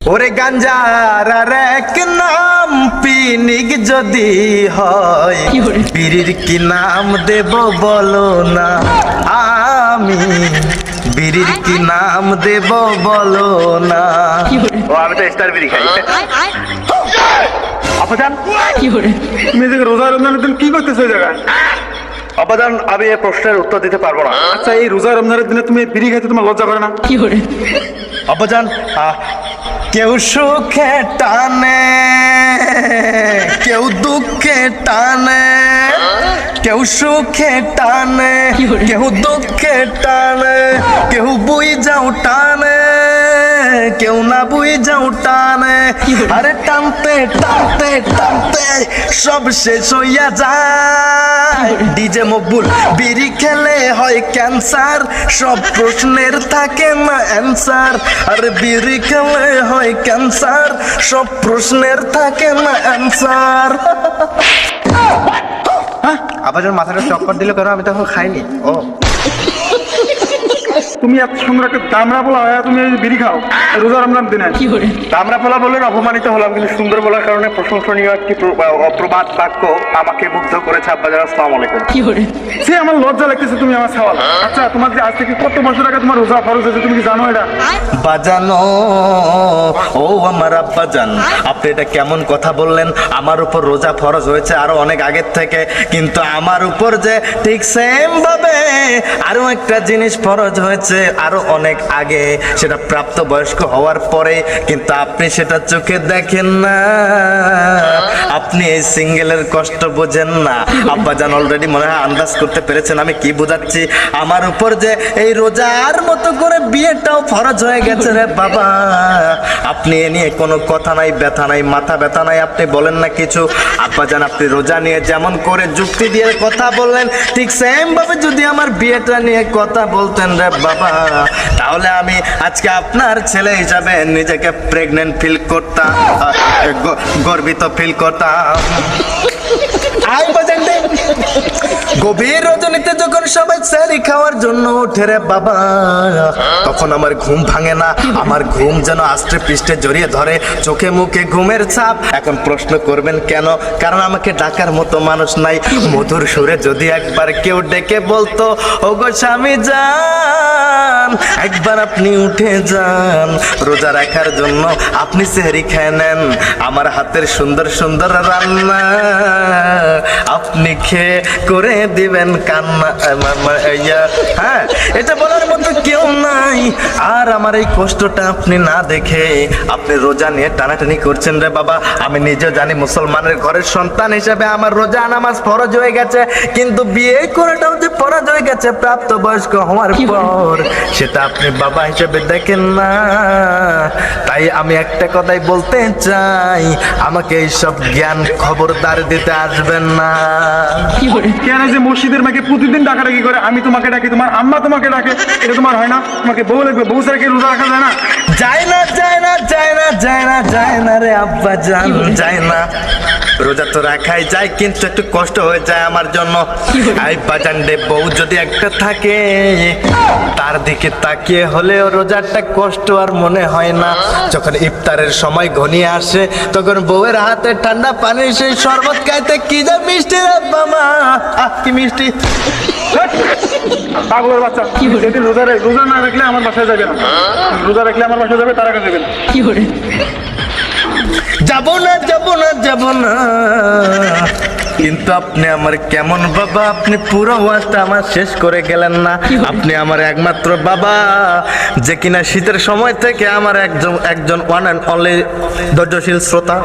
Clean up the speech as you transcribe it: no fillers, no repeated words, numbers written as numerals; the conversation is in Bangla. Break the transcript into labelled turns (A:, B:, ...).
A: ওরে গাঞ্জার আর এক নাম পিনিক যদি হয়, বিড়ির কি নাম দেব বলো না, আমি বিড়ির কি নাম দেব বলো না। ও আমি তো স্টার বিড়ি খাই। আপাজান
B: তুমি এদিকে রোজা রমজানের দিন কি করতেছো এই জায়গায়?
A: আপাজান আমি এই প্রশ্নের উত্তর দিতে পারবো না।
B: আচ্ছা, এই রোজা রমজানের দিনে তুমি বিড়ি খাইতে তোমার লজ্জা করে না?
A: আপাজান কেউ সুখে টানে, কেউ দুঃখে টানে, কেউ সুখে টানে, কেউ দুঃখে টানে, কেউ বুই যাও টানে, কেউ না বুই যাও টানে। আরে টানতে টানতে টানতে সব শেষ হইয়া যায়। ডিজে মকবুল বিড়ি খেলে হয় ক্যান্সার, সব প্রশ্নের থাকে না অ্যান্সার। আরে বিড়ি খেলে হয় ক্যান্সার, সব প্রশ্নের থাকে না অ্যান্সার। আবার যখন মাথাটা চক্কর দিল কেন? আমি তখন খাইনি। ও
B: তুমি এত সুন্দর একটা দামড়া বলা হয়, তুমি এই বিড়ি খাও রোজা রমজান দিনে?
A: দামরা বলা বললেন, অপমানিত হলাম, কিন্তু সুন্দর বলার কারণে প্রশংসনীয় একটি প্রবাদ বাক্য আমাকে মুগ্ধ করেছে। আব্বাজান আসসালামু আলাইকুম।
B: সে আমার লজ্জা লাগতেছে, তুমি আমার সওয়াল। আচ্ছা, তোমার যে আজ থেকে কত বছর আগে তোমার রোজা ফরজ হয়েছে, তুমি কি জানো এটা?
A: বাজানো ও আমার আব্বাজান, আপনি এটা কেমন কথা বললেন? আমার উপর রোজা ফরজ হয়েছে আরো অনেক আগের থেকে, কিন্তু আমার উপর যে ঠিক সেম ভাবে আরো একটা জিনিস ফরজ হয়েছে আরো অনেক আগে, সেটা প্রাপ্ত বয়স্ক হওয়ার পরে, কিন্তু আপনি সেটা চোখে দেখেন না। আপনি এই সিঙ্গেলের কষ্ট বোঝেন না। আব্বাজান অলরেডি মনে হয় আন্দাজ করতে পেরেছেন আমি কি বোঝাচ্ছি। আমার উপর যে এই রোজার মতো করে বিয়েটাও ফরজ হয়ে গেছে রে বাবা। আপনি এ নিয়ে কোনো কথা নাই, ব্যথা নাই, মাথা ব্যথা নাই, আপনি বলেন না কিছু। আব্বাজান আপনি রোজা নিয়ে যেমন করে যুক্তি দিয়ে কথা বললেন, ঠিক সেম ভাবে যদি আমার বিয়েটা নিয়ে কথা বলতেন রে বাবা, তাহলে আমি আজকে আপনার ছেলে হিসাবে নিজেকে প্রেগনেন্ট ফিল করতাম, গর্বিত ফিল করতাম। গভীর রজনীতে যখন সবাই সেহরি খাওয়ার জন্য ওঠে রে বাবা, তখন আমার ঘুম ভাঙে না। আমার ঘুম যেন আস্তে পৃষ্ঠে জড়িয়ে ধরে, চোখে মুখে ঘুমের ছাপ। এখন প্রশ্ন করবেন কেন? কারণ আমাকে ডাকার মতো মানুষ নাই। মধুর সুরে যদি একবার কেউ ডেকে বলতো, ওগো স্বামী যান, একবার আপনি উঠে যান, রোজা রাখার জন্য আপনি সেহরি খেয়ে নেন, আমার হাতের সুন্দর সুন্দর রান্না আপনি খেয়ে করে দিবেন কান্না। হ্যাঁ, এটা বলার মতো কেউ নাই। আর আমার এই কষ্টটা আপনি না দেখে আপনি রোজা নিয়ে টানাটানি করছেন রে বাবা। আমি নিজেও জানি মুসলমানের ঘরের সন্তান হিসেবে আমার রোজা নামাজ ফরজ হয়ে গেছে, কিন্তু বিয়ে করাটাও যে ফরজ হয়ে গেছে প্রাপ্ত বয়স্ক হওয়ার পর, সেটা আপনি বাবা হিসেবে দেখেন না। তাই আমি একটা কথাই বলতে চাই, আমাকে এইসব জ্ঞান খবরদার দিতে আসবেন না।
B: কেন যে মসজিদের মাকে প্রতিদিন ডাকাডাকি করে, আমি তোমাকে ডাকি, তোমার আম্মা তোমাকে ডাকে, এটা তোমার হয় না? তোমাকে বউ লাগবে, বউ ছাড়া কি রোজা রাখা যায় না?
A: যায় না, যায় না, যায় না, যায় না, যায় না রে আব্বা জান, যায় না। রোজা তো রাখাই যায়, কিন্তু একটু কষ্ট হয়ে যায় আমার জন্য। আই বাজান রে, বউ যদি একটা থাকে, তার দিকে তাকিয়ে হলেও রোজারটা কষ্ট আর মনে হয় না। যখন ইফতারের সময় ঘনিয়ে আসে, তখন বউয়ের হাতে ঠান্ডা পানির সেই শরবত খাইতে কি যা মিষ্টি রে বাবা, কি মিষ্টি।
B: পাগলের বাচ্চা, যেদিন রোজা না রাখলে আমার বাসায় যাবে না, রোজা রাখলে আমার বাসায় যাবে, তার আগে যাবে না।
A: যাবো না, যাবো না, যাবো না। কিন্তু আপনি আমার কেমন বাবা, আপনি পুরো ওয়াজটা আমার শেষ করে গেলেন না। আপনি আমার একমাত্র বাবা, যে কিনা শীতের সময় থেকে আমার একজন ওয়ান অ্যান্ড অনলি ধৈর্যশীল শ্রোতা।